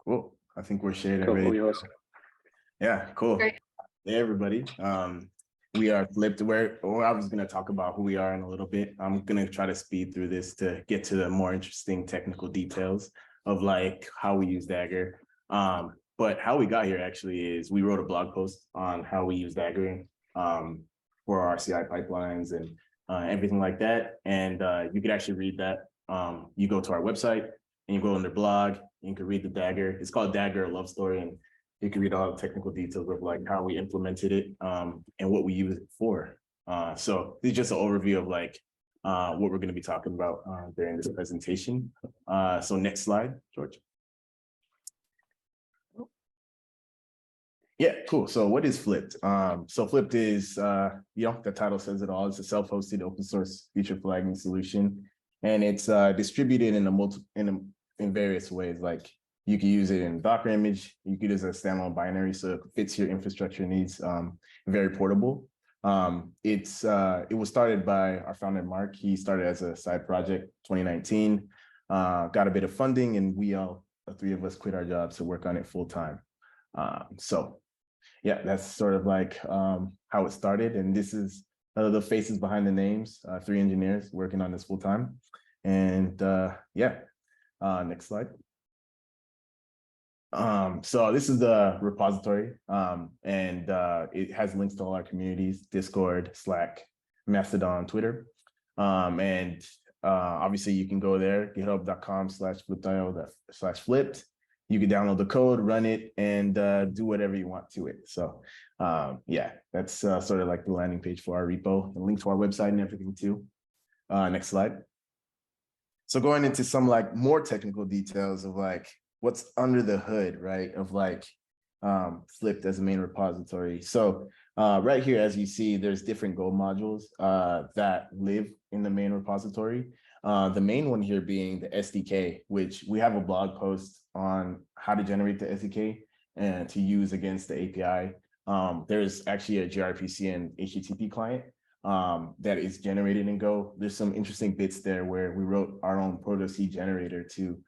Cool. I think we're shared Cool. already. Yours. Yeah, cool. Great. Hey, everybody. We are Flipt. I was going to talk about who we are in a little bit. I'm going to try to speed through this to get to the more interesting technical details of like how we use Dagger. But how we got here actually is we wrote a blog post on how we use Dagger for our CI pipelines and everything like that. And you could actually read that. You go to our website and you go under blog, and you can read the Dagger. It's called Dagger, a love story. And you can read all the technical details of like how we implemented it and what we use it for. So this is just an overview of like what we're going to be talking about during this presentation. So next slide, George. Yeah, cool. So what is Flipt? So Flipt is, the title says it all. It's a self-hosted open source feature flagging solution, and it's distributed in various ways. Like you can use it in Docker image, you could use a standalone binary, so it fits your infrastructure needs. Very portable. It was started by our founder Mark. He started as a side project 2019, got a bit of funding, and the three of us quit our jobs to work on it full time. So yeah, that's sort of like how it started. And this is the faces behind the names, 3 engineers working on this full time. And next slide. So this is the repository, and it has links to all our communities: Discord, Slack, Mastodon, Twitter. Obviously you can go there, github.com/fliptio/flipped. You can download the code, run it, and do whatever you want to it. So that's sort of like the landing page for our repo, and link to our website and everything too. Next slide. So going into some like more technical details of like what's under the hood, right, of like Flipt as a main repository. So right here, as you see, there's different Go modules that live in the main repository. The main one here being the SDK, which we have a blog post on how to generate the SDK and to use against the API. There's actually a gRPC and HTTP client that is generated in Go. There's some interesting bits there where we wrote our own Proto-C generator to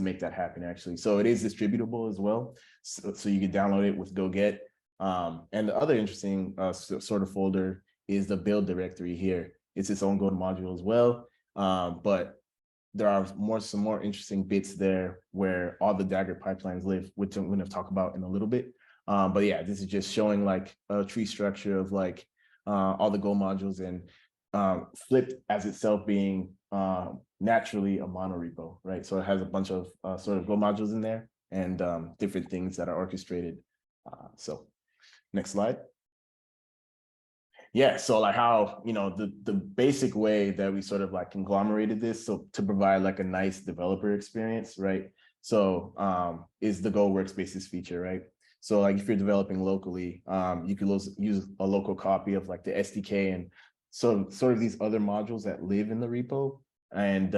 make that happen, actually. So it is distributable as well. So you can download it with GoGet. And the other interesting sort of folder is the build directory here. It's its own Go module as well. But there are some more interesting bits there where all the Dagger pipelines live, which I'm going to talk about in a little bit. But yeah, this is just showing like a tree structure of like all the Go modules, and Flipt as itself being naturally a monorepo, right? So it has a bunch of sort of Go modules in there and different things that are orchestrated. So next slide. Yeah, so like how, the basic way that we sort of like conglomerated this, so to provide like a nice developer experience, right? So is the Go workspaces feature, right? So like if you're developing locally, you can use a local copy of like the SDK and so sort of these other modules that live in the repo, and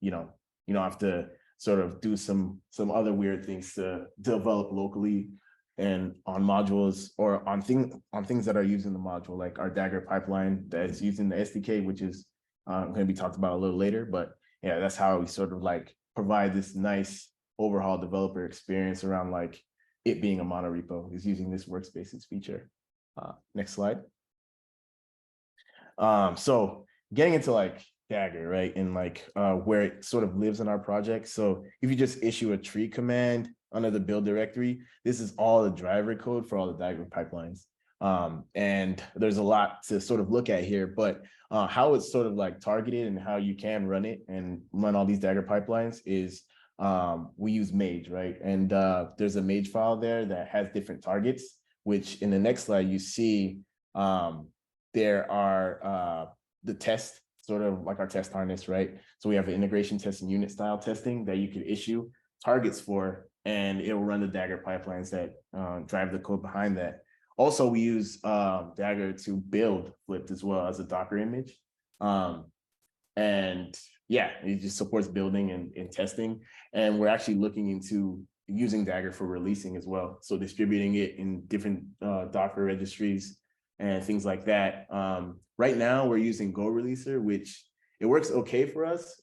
you don't have to sort of do some other weird things to develop locally and on modules or on things that are using the module, like our Dagger pipeline that is using the SDK, which is going to be talked about a little later. But yeah, that's how we sort of like provide this nice overhaul developer experience around like it being a monorepo is using this workspaces feature. Next slide. So getting into like Dagger, right, and like where it sort of lives in our project. So if you just issue a tree command under the build directory, this is all the driver code for all the Dagger pipelines. And there's a lot to sort of look at here, but how it's sort of like targeted and how you can run it and run all these Dagger pipelines is we use Mage, right? And there's a Mage file there that has different targets, which in the next slide you see there are the tests, sort of like our test harness, right? So we have an integration test and unit style testing that you could issue targets for, and it will run the Dagger pipelines that drive the code behind that. Also, we use Dagger to build Flipt as well as a Docker image. And yeah, it just supports building and testing. And we're actually looking into using Dagger for releasing as well. So distributing it in different Docker registries and things like that. Right now, we're using Go Releaser, which it works okay for us.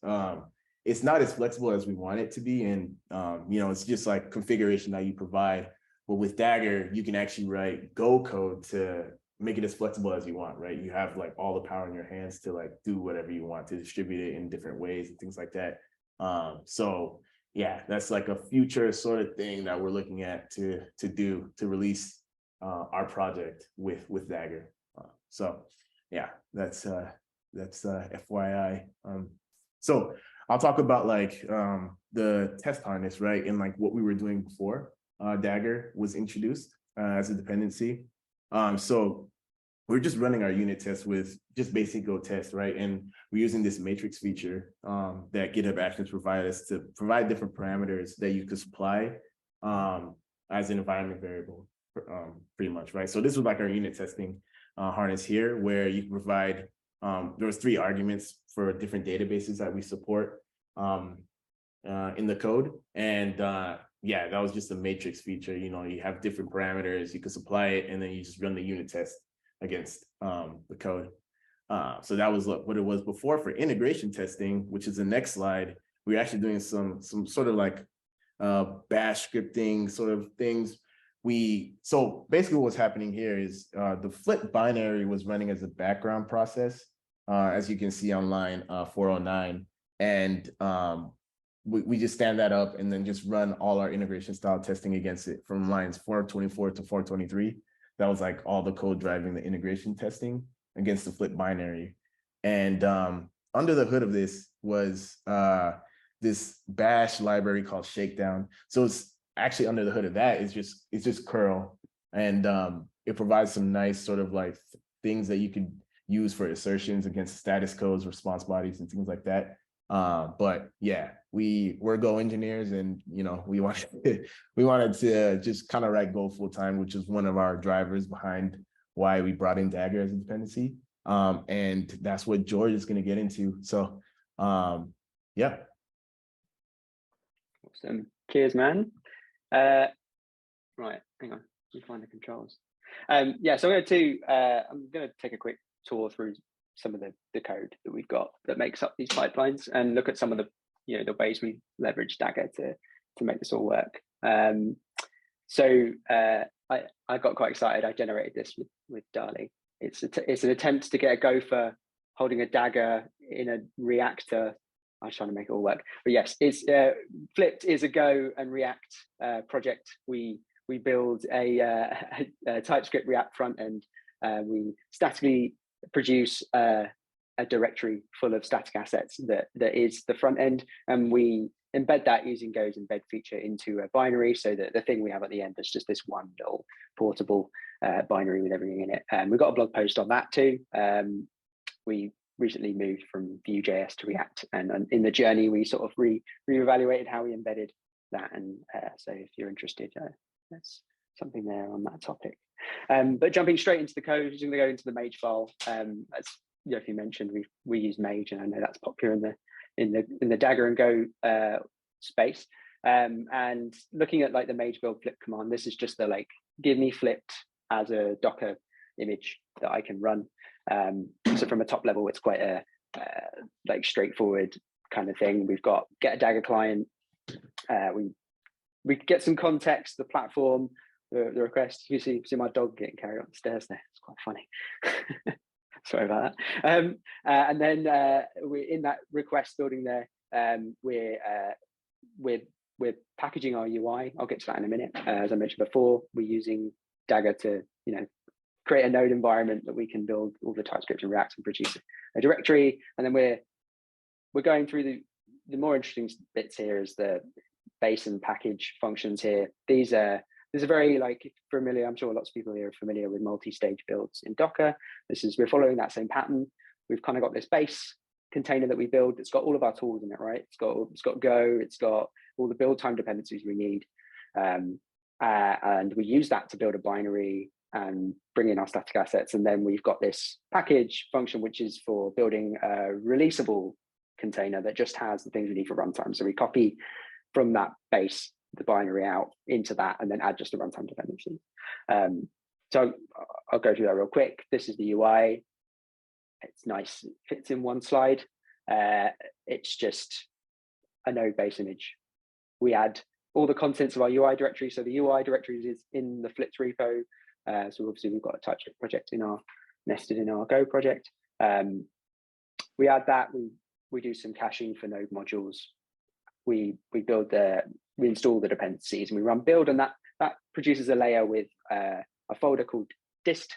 it's not as flexible as we want it to be. And, you know, it's just like configuration that you provide. But with Dagger, you can actually write Go code to make it as flexible as you want, right? You have like all the power in your hands to like do whatever you want, to distribute it in different ways and things like that. So yeah, that's like a future sort of thing that we're looking at to do, to release our project with Dagger. So yeah, that's FYI. So I'll talk about like the test harness, right? And like what we were doing before Dagger was introduced as a dependency. So we're just running our unit tests with just basic Go test, right? And we're using this matrix feature that GitHub Actions provide us to provide different parameters that you could supply as an environment variable, pretty much, right? So this was like our unit testing harness here, where you can provide, there was 3 arguments for different databases that we support in the code. And yeah, that was just a matrix feature. You know, you have different parameters, you can supply it, and then you just run the unit test against the code. So that was what it was before. For integration testing, which is the next slide, we're actually doing some sort of like bash scripting sort of things. So basically what's happening here is the Flipt binary was running as a background process, as you can see on line 409. And we just stand that up and then just run all our integration style testing against it from lines 424 to 423. That was like all the code driving the integration testing against the Flipt binary. And under the hood of this was this bash library called Shakedown. So it's actually under the hood of that is just curl. And it provides some nice sort of like things that you could use for assertions against status codes, response bodies, and things like that. But yeah, we're Go engineers, and you know, we wanted to just kind of write Go full time, which is one of our drivers behind why we brought in Dagger as a dependency. And that's what George is going to get into. So yeah. Awesome. Cheers, man. Right, hang on, let me find the controls. Yeah, so I'm going to take a quick tour through some of the code that we've got that makes up these pipelines, and look at some of the the ways we leverage Dagger to make this all work. So I got quite excited. I generated this with Dali. It's an attempt to get a go for holding a Dagger in a reactor. I was trying to make it all work, but yes, it's Flipt is a Go and React project. We build a TypeScript React front end. We statically produce a directory full of static assets that is the front end, and we embed that using Go's embed feature into a binary, so that the thing we have at the end is just this one little portable binary with everything in it. We've got a blog post on that too. We recently moved from Vue.js to React, and in the journey we sort of re-evaluated how we embedded that, and so if you're interested, there's something there on that topic. But jumping straight into the code, just going to go into the Mage file. As Yofi mentioned, we use Mage, and I know that's popular in the Dagger and Go space. And looking at like the Mage build Flipt command, this is just the like give me Flipt as a Docker image that I can run. So from a top level, it's quite a like straightforward kind of thing. We've got get a Dagger client. We get some context, the platform, the request. You see my dog getting carried up the stairs there. It's quite funny. Sorry about that. And then we're in that request building there. We're packaging our UI. I'll get to that in a minute. As I mentioned before, we're using Dagger to create a node environment that we can build all the TypeScript and React and produce a directory. And then we're going through the more interesting bits here is the base and package functions here. These are very like familiar. I'm sure lots of people here are familiar with multi-stage builds in Docker. We're following that same pattern. We've kind of got this base container that we build. It's got all of our tools in it, right? It's got Go. It's got all the build time dependencies we need, and we use that to build a binary and bring in our static assets. And then we've got this package function, which is for building a releasable container that just has the things we need for runtime. So we copy from that base the binary out into that, and then add just the runtime dependency. So I'll go through that real quick. This is the UI. It's nice, it fits in one slide. It's just a node base image. We add all the contents of our UI directory. So the UI directory is in the Flipt repo. So obviously we've got a TypeScript project nested in our Go project. We add that, we do some caching for node modules. We install the dependencies and we run build, and that produces a layer with a folder called dist,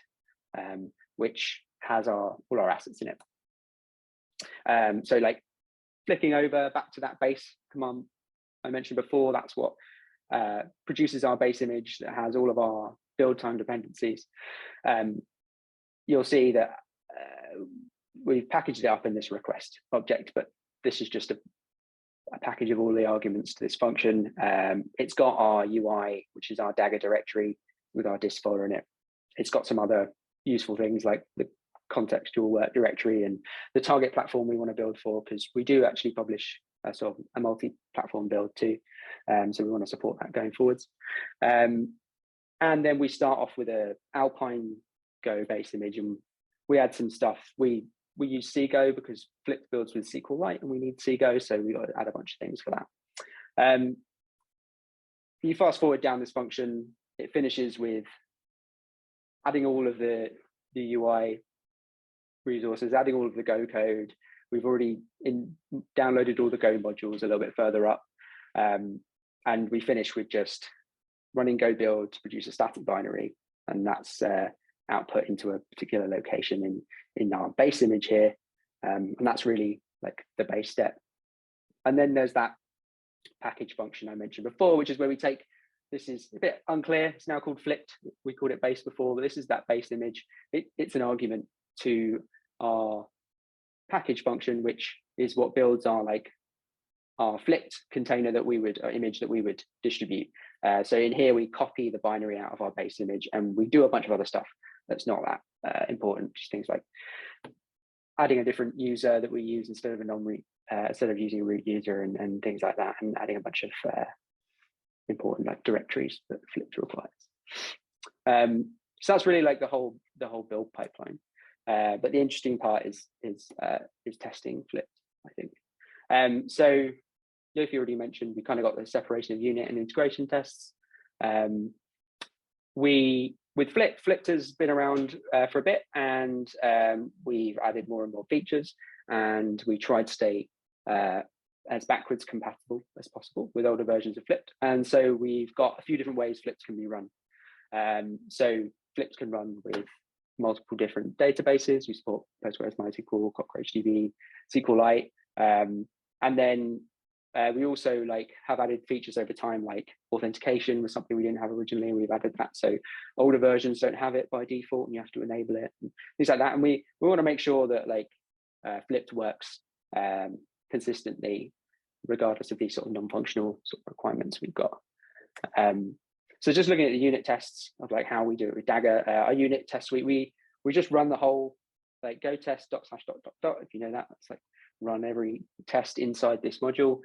which has all our assets in it. So like flicking over back to that base command I mentioned before, that's what produces our base image that has all of our build time dependencies. You'll see that we've packaged it up in this request object, but this is just a package of all the arguments to this function. It's got our UI, which is our Dagger directory with our dist folder in it. It's got some other useful things like the contextual work directory and the target platform we want to build for, because we do actually publish sort of a multi-platform build too. So we want to support that going forwards. And then we start off with a Alpine Go base image, and we add some stuff. We use CGO because Flipt builds with SQLite and we need CGO, so we got to add a bunch of things for that. You fast forward down this function, it finishes with adding all of the UI resources, adding all of the Go code. We've already downloaded all the Go modules a little bit further up. And we finish with just running Go build to produce a static binary. And that's output into a particular location in our base image here. And that's really like the base step. And then there's that package function I mentioned before, which is where we take, this is a bit unclear, it's now called Flipt. We called it base before, but this is that base image. It's an argument to our package function, which is what builds our Flipt container that we would, image that we would distribute. So in here, we copy the binary out of our base image and we do a bunch of other stuff that's not that important, just things like adding a different user that we use instead of instead of using a root user and things like that, and adding a bunch of important like directories that Flipt requires. So that's really like the whole build pipeline. But the interesting part is testing Flipt, I think. So Yofi already mentioned we kind of got the separation of unit and integration tests. With Flipt has been around for a bit, and we've added more and more features, and we tried to stay as backwards compatible as possible with older versions of Flipt. And so we've got a few different ways Flipt can be run. So Flipt can run with multiple different databases. We support Postgres, MySQL, CockroachDB, SQLite, and then we also have added features over time, like authentication was something we didn't have originally. We've added that, so older versions don't have it by default, and you have to enable it, and things like that. And we want to make sure that Flipt works consistently, regardless of these sort of non-functional sort of requirements we've got. So just looking at the unit tests of how we do it with Dagger, our unit test suite, we just run the whole go test /. If you know that, it's run every test inside this module.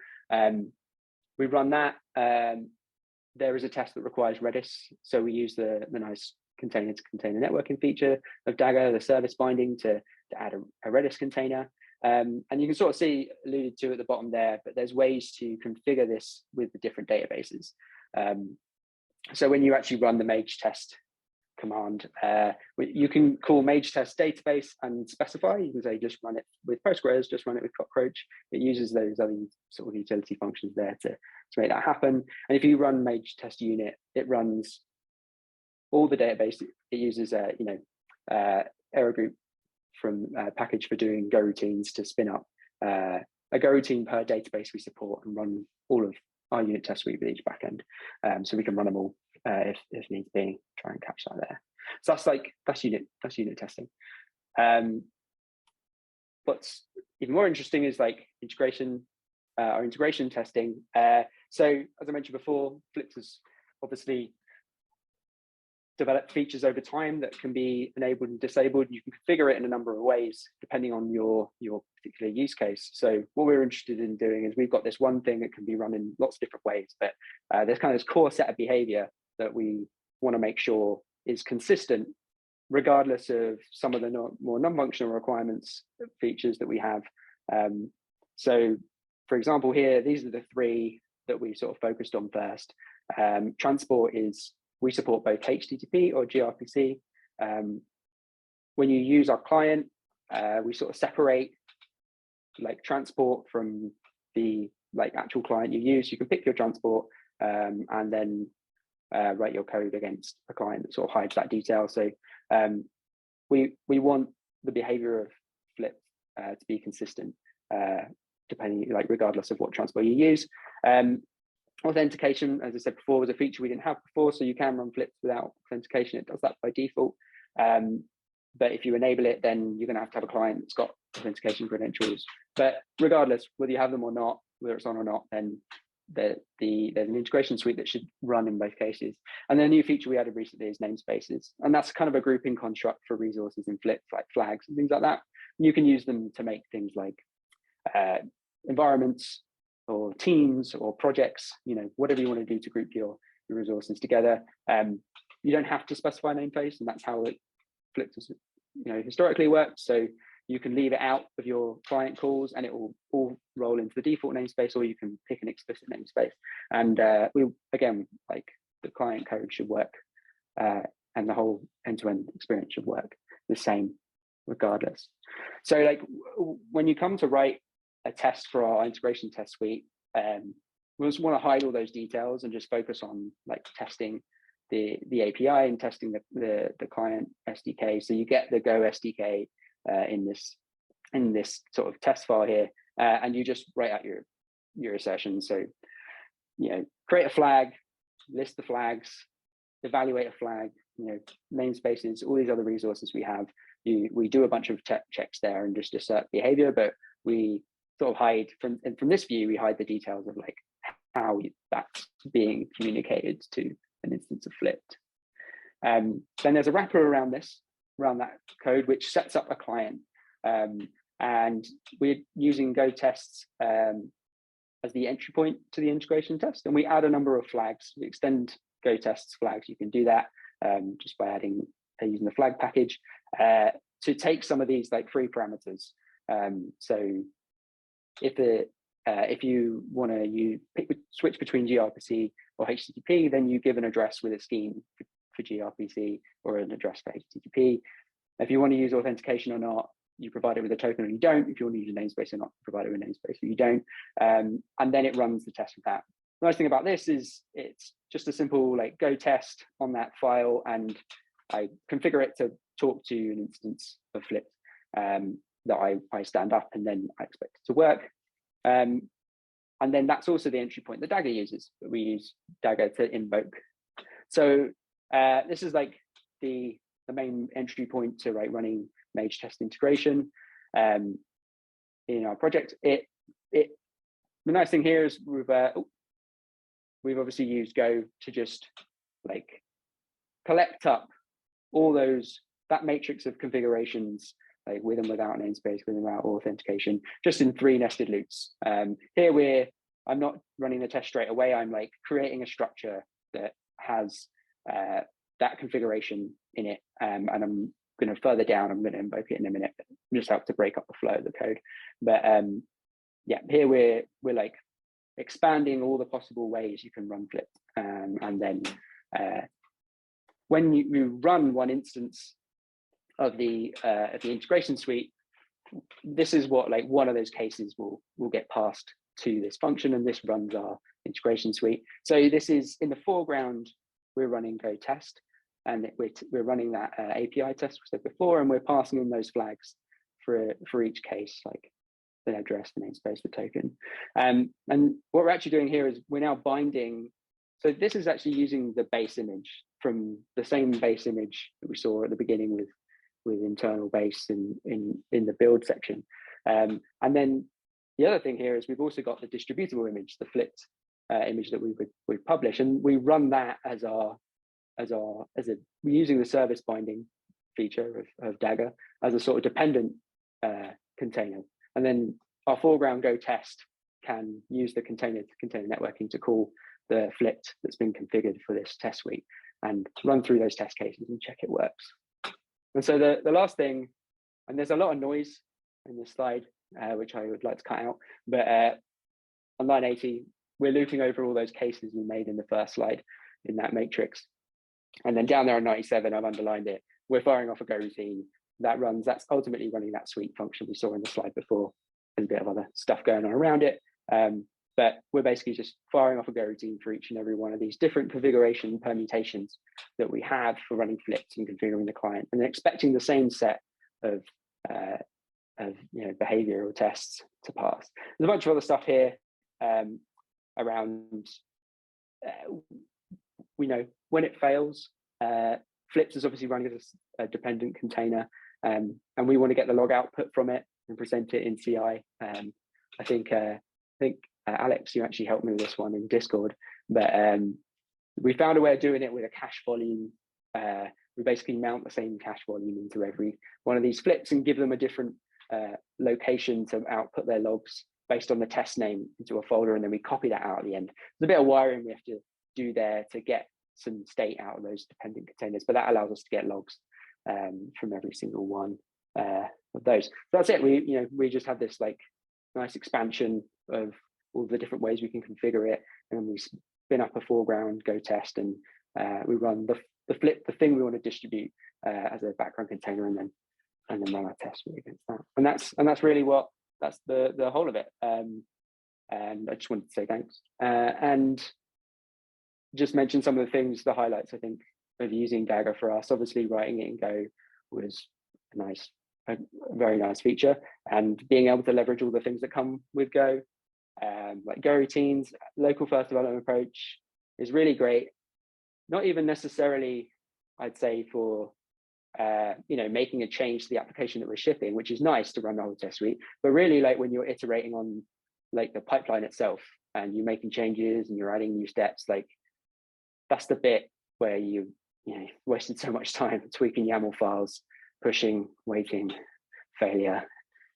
We run that. There is a test that requires Redis, so we use the nice container to container networking feature of Dagger, the service binding to add a Redis container. And you can sort of see alluded to at the bottom there, but there's ways to configure this with the different databases. So when you actually run the mage test command, you can call mage test database and specify. You can say just run it with Postgres, just run it with Cockroach. It uses those other sort of utility functions there to make that happen. And if you run mage test unit, it runs all the database. It uses error group from package for doing Go routines to spin up a Go routine per database we support and run all of our unit test suite with each backend. So we can run them all if needs be, try and catch that there. So that's unit testing. What's even more interesting is integration, or integration testing. So as I mentioned before, Flipt has obviously developed features over time that can be enabled and disabled. You can configure it in a number of ways depending on your particular use case. So what we're interested in doing is we've got this one thing that can be run in lots of different ways, but there's kind of this core set of behavior that we want to make sure is consistent regardless of some of the more non-functional requirements features that we have. So for example, here, these are the three that we sort of focused on first. Transport is, we support both HTTP or gRPC. When you use our client, we sort of separate like transport from the like actual client you use. You can pick your transport and then write your code against a client that sort of hides that detail. So we want the behavior of Flipt to be consistent, depending, like regardless of what transport you use. Authentication, as I said before, was a feature we didn't have before, so you can run Flipt without authentication. It does that by default. But if you enable it, then you're going to have a client that's got authentication credentials. But regardless, whether you have them or not, whether it's on or not, then there's an integration suite that should run in both cases. And then a new feature we added recently is namespaces. And that's kind of a grouping construct for resources in Flipt, like flags and things like that. You can use them to make things like environments or teams or projects, you know, whatever you want to do to group your resources together. You don't have to specify a namespace, and that's how Flipt has, you know, historically worked. So you can leave it out of your client calls and it will all roll into the default namespace, or you can pick an explicit namespace. And we, again, like the client code should work and the whole end-to-end experience should work the same regardless. So like when you come to write a test for our integration test suite, we just want to hide all those details and just focus on like testing the API and testing the client SDK. So you get the Go SDK in this sort of test file here, and you just write out your assertions. So, you know, create a flag, list the flags, evaluate a flag, you know, namespaces, all these other resources we have. We do a bunch of checks there and just assert behavior, but we sort of hide from this view, we hide the details of like how that's being communicated to an instance of Flipt. Then there's a wrapper around that code, which sets up a client. And we're using Go tests as the entry point to the integration test. And we add a number of flags. We extend Go tests flags. You can do that just by using the flag package to take some of these like free parameters. So if you want to switch between gRPC or HTTP, then you give an address with a scheme for gRPC or an address for HTTP. If you want to use authentication or not, you provide it with a token or you don't. If you want to use a namespace or not, provide it with a namespace or you don't. And then it runs the test with that. The nice thing about this is it's just a simple like Go test on that file, and I configure it to talk to an instance of Flipt that I stand up, and then I expect it to work. And then that's also the entry point that Dagger uses. We use Dagger to invoke. So this is like the main entry point to running Mage test integration in our project. The nice thing here is we've obviously used Go to just like collect up all that matrix of configurations, like with and without namespace, with and without authentication, just in 3 nested loops. Here I'm not running the test straight away. I'm like creating a structure that has that configuration in it, and I'm going to further down. I'm going to invoke it in a minute. Just have to break up the flow of the code. But yeah, here we're like expanding all the possible ways you can run Flipt, and then when you run one instance of the integration suite, this is what like one of those cases will get passed to this function, and this runs our integration suite. So this is in the foreground, we're running Go test, and we're running that API test we said before, and we're passing in those flags for each case, like the address, the namespace, the token. And what we're actually doing here is we're now binding. So this is actually using the base image from the same base image that we saw at the beginning with internal base in the build section. And then the other thing here is we've also got the distributable image, the Flipt image that we publish, and we run that we're using the service binding feature of Dagger as a sort of dependent container. And then our foreground Go test can use the container networking to call the Flipt that's been configured for this test suite and run through those test cases and check it works. And so the last thing, and there's a lot of noise in this slide, which I would like to cut out, but on line 80, we're looping over all those cases we made in the first slide in that matrix. And then down there on 97, I've underlined it. We're firing off a go routine that runs, that's ultimately running that sweep function we saw in the slide before. There's a bit of other stuff going on around it. But we're basically just firing off a go routine for each and every one of these different configuration permutations that we have for running Flipt and configuring the client, and then expecting the same set of behavioral tests to pass. There's a bunch of other stuff here around, we know when it fails, Flipt is obviously running as a dependent container, and we want to get the log output from it and present it in CI. I think Alex, you actually helped me with this one in Discord, but we found a way of doing it with a cache volume. We basically mount the same cache volume into every one of these Flipts and give them a different location to output their logs based on the test name into a folder, and then we copy that out at the end. There's a bit of wiring we have to do there to get some state out of those dependent containers, but that allows us to get logs from every single one of those. So that's it. We just have this like nice expansion of all the different ways we can configure it, and we spin up a foreground Go test, and we run the Flipt, the thing we want to distribute as a background container, and then run our test against that. And that's really that's the whole of it. And I just wanted to say thanks and just mention some of the things, the highlights I think of using Dagger for us. Obviously, writing it in Go was a very nice feature, and being able to leverage all the things that come with Go. Like Go routines, local first development approach is really great. Not even necessarily, I'd say, for making a change to the application that we're shipping, which is nice to run the whole test suite, but really like when you're iterating on like the pipeline itself and you're making changes and you're adding new steps, like that's the bit where you wasted so much time tweaking YAML files, pushing, waiting, failure,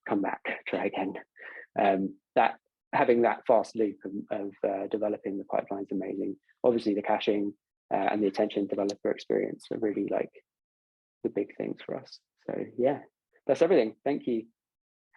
come back, try again. That having that fast loop of developing the pipeline is amazing. Obviously, the caching and the attention developer experience are really like the big things for us. So yeah, that's everything. Thank you.